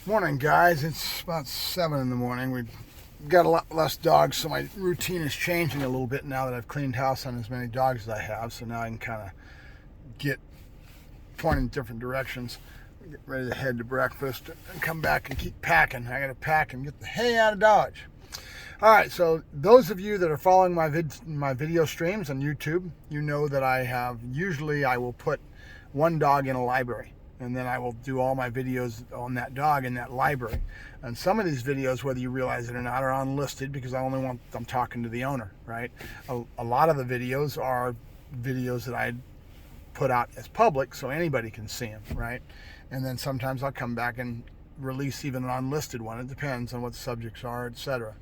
Morning, guys. It's about 7 in the morning. We've got a lot less dogs, so my routine is changing a little bit now that I've cleaned house on as many dogs as I have. So now I can kind of get pointing in different directions, get ready to head to breakfast, and come back and keep packing. I got to pack and get the hay out of Dodge. All right, so those of you that are following my video streams on YouTube, you know that I will put one dog in a library. And then I will do all my videos on that dog in that library. And some of these videos, whether you realize it or not, are unlisted because I'm talking to the owner, right? A lot of the videos are videos that I put out as public so anybody can see them, right? And then sometimes I'll come back and release even an unlisted one. It depends on what the subjects are, etc.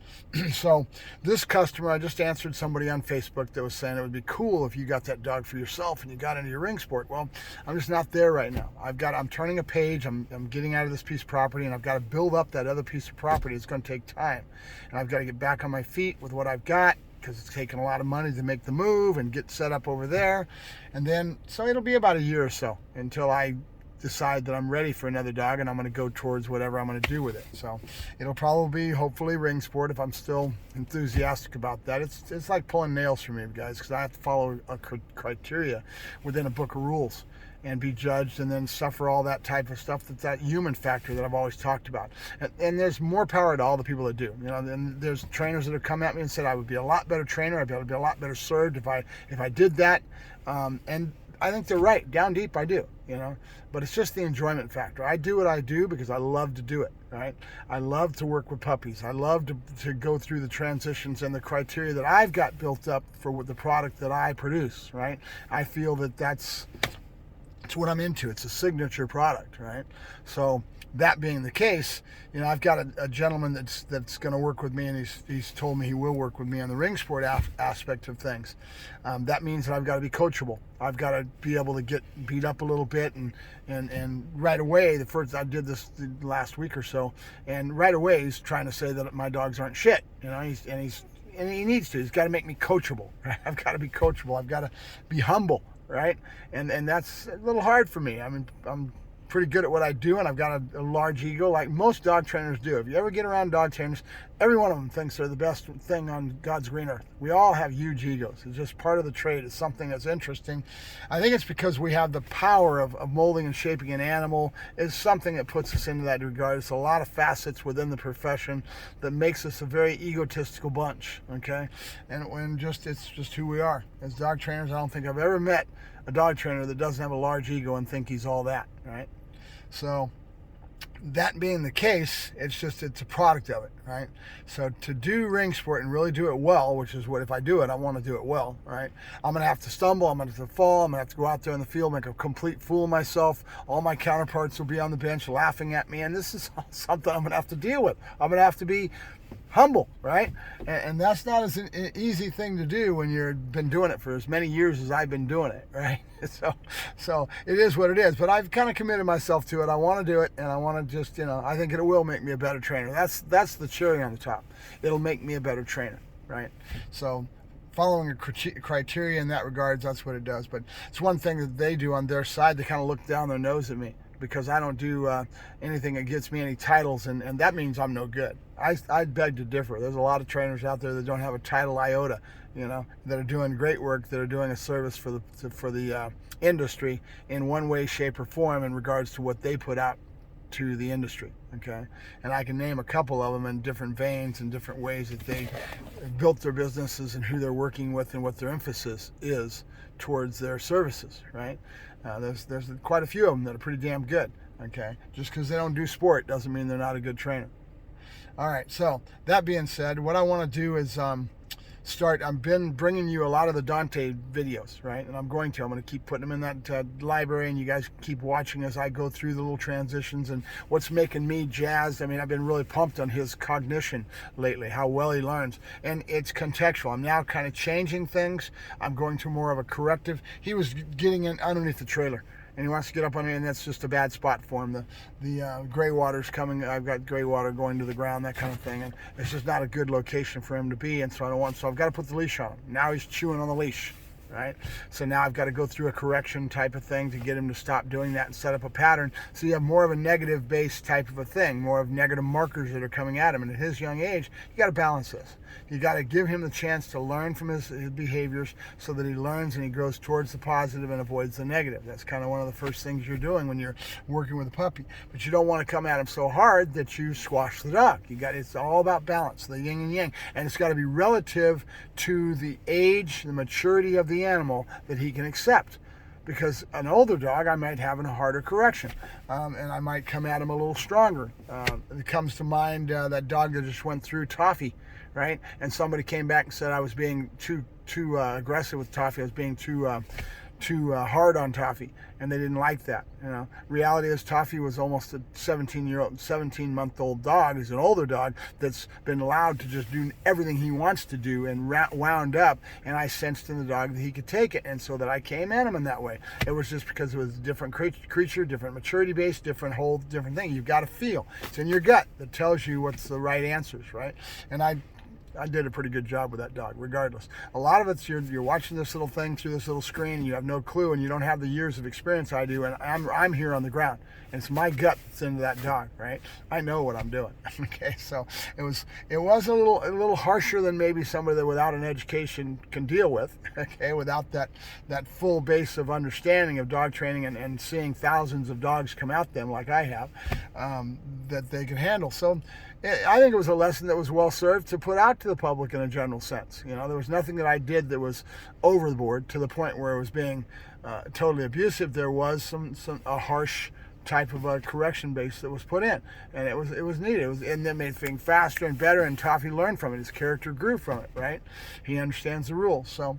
So this customer, I just answered somebody on Facebook that was saying it would be cool if you got that dog for yourself and you got into your ring sport. Well, I'm just not there right now. I'm turning a page. I'm getting out of this piece of property, and I've got to build up that other piece of property. It's going to take time, and I've got to get back on my feet with what I've got, because it's taken a lot of money to make the move and get set up over there. And then, so it'll be about a year or so until I decide that I'm ready for another dog, and I'm going to go towards whatever I'm going to do with it. So it'll probably be, hopefully, ring sport if I'm still enthusiastic about that. It's like pulling nails for me, guys, because I have to follow a criteria within a book of rules and be judged and then suffer all that type of stuff, that human factor that I've always talked about. And there's more power to all the people that do. You know, and there's trainers that have come at me and said I would be a lot better trainer, I'd be able to be a lot better served if I did that. And I think they're right. Down deep, I do, you know. But it's just the enjoyment factor. I do what I do because I love to do it, right? I love to work with puppies. I love to go through the transitions and the criteria that I've got built up for the product that I produce, right? I feel that that's what I'm into. It's a signature product, right? So that being the case, you know, I've got a gentleman that's going to work with me, and he's told me he will work with me on the ring sport aspect of things. That means that I've got to be coachable. I've got to be able to get beat up a little bit, and right away, I did this the last week or so, and right away he's trying to say that my dogs aren't shit, you know, and he needs to. He's got to make me coachable, right? I've got to be coachable. I've got to be humble, right? And that's a little hard for me. I mean, I'm pretty good at what I do, and I've got a large ego like most dog trainers do. If you ever get around dog trainers, every one of them thinks they're the best thing on God's green earth. We all have huge egos. It's just part of the trade. It's something that's interesting. I think it's because we have the power of molding and shaping an animal is something that puts us into that regard. It's a lot of facets within the profession that makes us a very egotistical bunch, okay? And it's just who we are. As dog trainers, I don't think I've ever met a dog trainer that doesn't have a large ego and think he's all that, right? So that being the case, it's a product of it, right? So to do ring sport and really do it well, which is what, if I do it, I want to do it well, right? I'm going to have to stumble, I'm going to have to fall, I'm going to have to go out there in the field, make a complete fool of myself. All my counterparts will be on the bench laughing at me, and this is something I'm going to have to deal with. I'm going to have to be humble, right? And that's not as an easy thing to do when you've been doing it for as many years as I've been doing it, right? So it is what it is. But I've kind of committed myself to it. I want to do it, and I want to just, you know, I think it will make me a better trainer. That's the cherry on the top. It'll make me a better trainer, right? So following a criteria in that regards, that's what it does. But it's one thing that they do on their side. They kind of look down their nose at me because I don't do anything that gets me any titles, and that means I'm no good. I beg to differ. There's a lot of trainers out there that don't have a title iota, you know, that are doing great work, that are doing a service for the industry in one way, shape, or form in regards to what they put out to the industry, okay? And I can name a couple of them in different veins and different ways that they built their businesses and who they're working with and what their emphasis is towards their services, right? There's quite a few of them that are pretty damn good, okay? Just because they don't do sport doesn't mean they're not a good trainer. All right, so that being said, what I want to do is I've been bringing you a lot of the Dante videos, right? And I'm going to keep putting them in that library, and you guys keep watching as I go through the little transitions and what's making me jazzed. I mean, I've been really pumped on his cognition lately, how well he learns. And it's contextual. I'm now kind of changing things. I'm going to more of a corrective. He was getting in underneath the trailer, and he wants to get up on it, and that's just a bad spot for him. The gray water's coming. I've got gray water going to the ground, that kind of thing, and it's just not a good location for him to be. And so I've got to put the leash on him. Now he's chewing on the leash. right? So now I've got to go through a correction type of thing to get him to stop doing that and set up a pattern. So you have more of a negative based type of a thing, more of negative markers that are coming at him. And at his young age, you got to balance this. You got to give him the chance to learn from his behaviors so that he learns and he grows towards the positive and avoids the negative. That's kind of one of the first things you're doing when you're working with a puppy. But you don't want to come at him so hard that you squash the dog. It's all about balance, the yin and yang. And it's got to be relative to the age, the maturity of the animal that he can accept. Because an older dog, I might have a harder correction, and I might come at him a little stronger. It comes to mind that dog that just went through Toffee, right? And somebody came back and said I was being too aggressive with Toffee. I was being too hard on Toffee, and they didn't like that. Reality is Toffee was almost a 17-month-old dog. He's an older dog that's been allowed to just do everything he wants to do and wound up, and I sensed in the dog that he could take it, and so that I came at him in that way. It was just because it was a different creature, different maturity base, different thing. You've got to feel. It's in your gut that tells you what's the right answers, right? And I did a pretty good job with that dog, regardless. A lot of it's you're watching this little thing through this little screen, and you have no clue, and you don't have the years of experience I do, and I'm here on the ground, and it's my gut that's into that dog, right? I know what I'm doing. Okay, so it was a little harsher than maybe somebody that without an education can deal with. Okay, without that full base of understanding of dog training and seeing thousands of dogs come out them like I have, that they can handle. So I think it was a lesson that was well served to put out to the public in a general sense. There was nothing that I did that was overboard to the point where it was being totally abusive. There was a harsh type of a correction base that was put in, and it was needed. And that made things faster and better. And Toffee learned from it. His character grew from it. Right? He understands the rules. So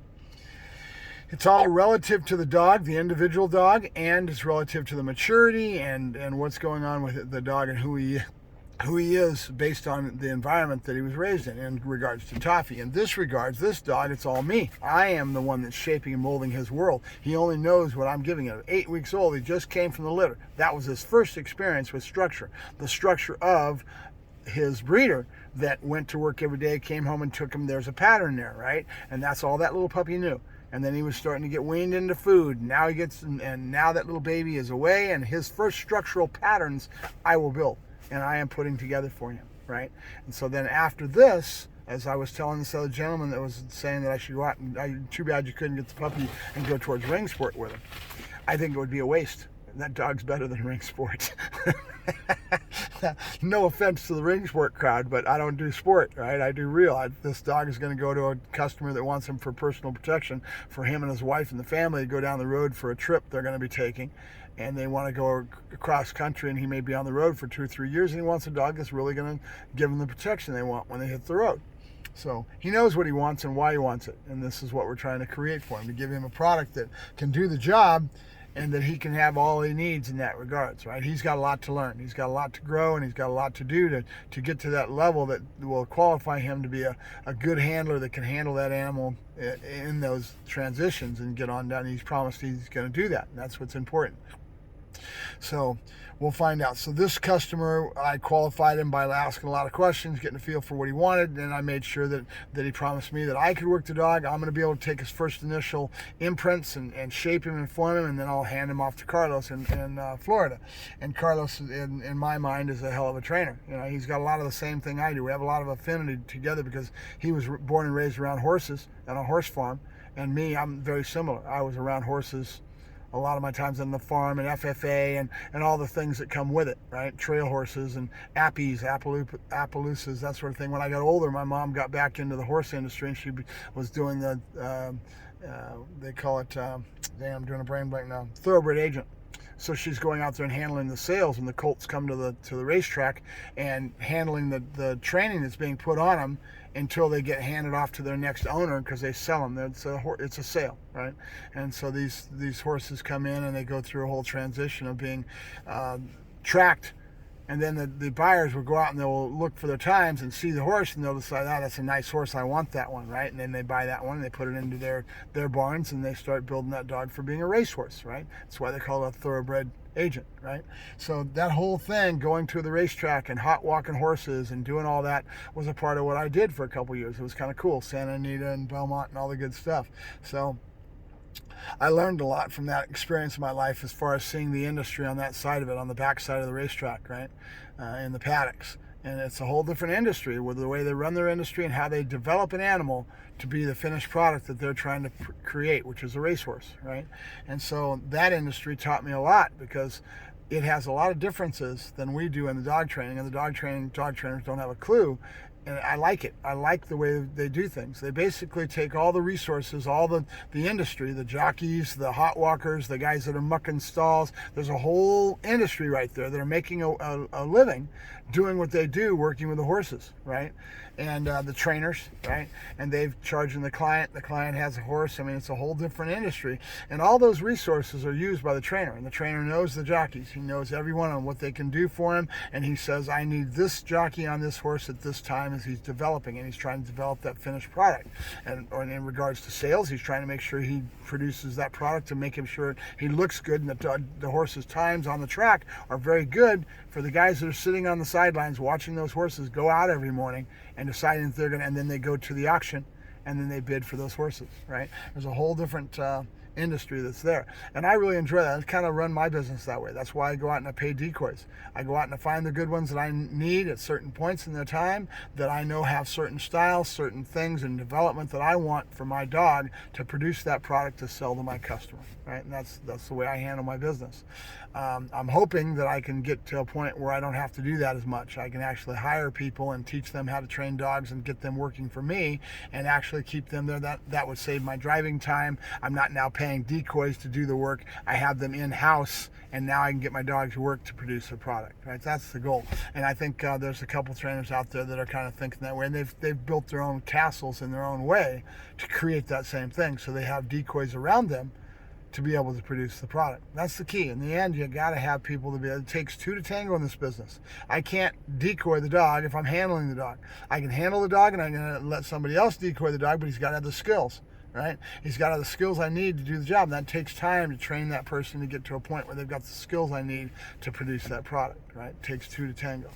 it's all relative to the dog, the individual dog, and it's relative to the maturity and what's going on with the dog and who he is based on the environment that he was raised in regards to Toffee. In this regards, this dog, it's all me. I am the one that's shaping and molding his world. He only knows what I'm giving him. 8 weeks old, he just came from the litter. That was his first experience with structure. The structure of his breeder that went to work every day, came home and took him. There's a pattern there, right? And that's all that little puppy knew. And then he was starting to get weaned into food. Now now that little baby is away, and his first structural patterns I will build. And I am putting together for him, right? And so then after this, as I was telling this other gentleman that was saying that I should go out and too bad you couldn't get the puppy and go towards ring sport with him. I think it would be a waste. That dog's better than ring sport. No offense to the ring sport crowd, but I don't do sport, right? I do real. This dog is going to go to a customer that wants him for personal protection for him and his wife and the family to go down the road for a trip they're going to be taking. And they want to go across country, and he may be on the road for 2 or 3 years, and he wants a dog that's really going to give him the protection they want when they hit the road. So he knows what he wants and why he wants it, and this is what we're trying to create for him, to give him a product that can do the job and that he can have all he needs in that regards, right? He's got a lot to learn. He's got a lot to grow, and he's got a lot to do to get to that level that will qualify him to be a good handler that can handle that animal in those transitions and get on down. He's promised he's going to do that, and that's what's important. So we'll find out. So this customer, I qualified him by asking a lot of questions, getting a feel for what he wanted, and I made sure that he promised me that I could work the dog. I'm going to be able to take his first initial imprints and shape him and form him, and then I'll hand him off to Carlos in Florida. And Carlos, in my mind, is a hell of a trainer. He's got a lot of the same thing I do. We have a lot of affinity together because he was born and raised around horses on a horse farm, and me, I'm very similar. I was around horses a lot of my times on the farm, and FFA and all the things that come with it, right? Trail horses and Appaloosas, that sort of thing. When I got older, my mom got back into the horse industry, and she was doing they call it, I'm doing a brain blank now, thoroughbred agent. So she's going out there and handling the sales, and the colts come to the racetrack and handling the training that's being put on them until they get handed off to their next owner because they sell them. It's a sale, right? And so these horses come in and they go through a whole transition of being tracked, and then the buyers will go out and they'll look for their times and see the horse, and they'll decide, that's a nice horse, I want that one, right? And then they buy that one and they put it into their barns, and they start building that dog for being a racehorse, right? That's why they call it a thoroughbred agent, right? So that whole thing, going to the racetrack and hot walking horses and doing all that, was a part of what I did for a couple years. It was kind of cool. Santa Anita and Belmont and all the good stuff. So I learned a lot from that experience in my life as far as seeing the industry on that side of it, on the back side of the racetrack, right, in the paddocks. And it's a whole different industry with the way they run their industry and how they develop an animal to be the finished product that they're trying to create, which is a racehorse, right? And so that industry taught me a lot because it has a lot of differences than we do in the dog training, and the dog trainers don't have a clue. And I like it. I like the way they do things. They basically take all the resources, all the industry, the jockeys, the hot walkers, the guys that are mucking stalls. There's a whole industry right there that are making a living doing what they do, working with the horses, right? And the trainers, right? And they've charging the client. The client has a horse. I mean, it's a whole different industry. And all those resources are used by the trainer. And the trainer knows the jockeys. He knows everyone on what they can do for him. And he says, I need this jockey on this horse at this time as he's developing. And he's trying to develop that finished product. And or in regards to sales, he's trying to make sure he produces that product to make him sure he looks good and that the horse's times on the track are very good for the guys that are sitting on the sidelines watching those horses go out every morning and deciding if they're going to, and then they go to the auction and then they bid for those horses, right? There's a whole different industry that's there. And I really enjoy that. I kind of run my business that way. That's why I go out and I pay decoys. I go out and I find the good ones that I need at certain points in their time that I know have certain styles, certain things in development that I want for my dog to produce that product to sell to my customer, right? And that's the way I handle my business. I'm hoping that I can get to a point where I don't have to do that as much. I can actually hire people and teach them how to train dogs and get them working for me and actually keep them there. That would save my driving time. I'm not now paying decoys to do the work. I have them in-house, and now I can get my dogs to work to produce a product, right? That's the goal. And I think there's a couple trainers out there that are kind of thinking that way, and they've built their own castles in their own way to create that same thing. So they have decoys around them to be able to produce the product. That's the key. In the end, you got to have people to be able. It takes two to tango in this business. I can't decoy the dog if I'm handling the dog. I can handle the dog and I'm going to let somebody else decoy the dog, but he's got to have the skills, right? He's got to have the skills I need to do the job. And that takes time to train that person to get to a point where they've got the skills I need to produce that product, right? It takes two to tango.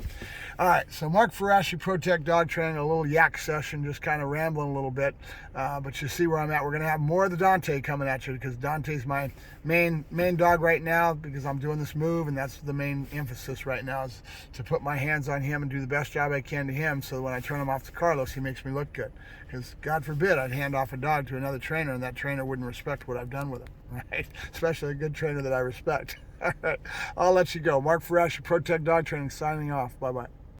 All right, so Mark Farashi, ProTech Dog Training, a little yak session, just kind of rambling a little bit. But you see where I'm at. We're going to have more of the Dante coming at you because Dante's my main dog right now because I'm doing this move, and that's the main emphasis right now is to put my hands on him and do the best job I can to him so when I turn him off to Carlos, he makes me look good. Because God forbid I'd hand off a dog to another trainer and that trainer wouldn't respect what I've done with him, right? Especially a good trainer that I respect. All right, I'll let you go. Mark Farashi, ProTech Dog Training, signing off. Bye-bye.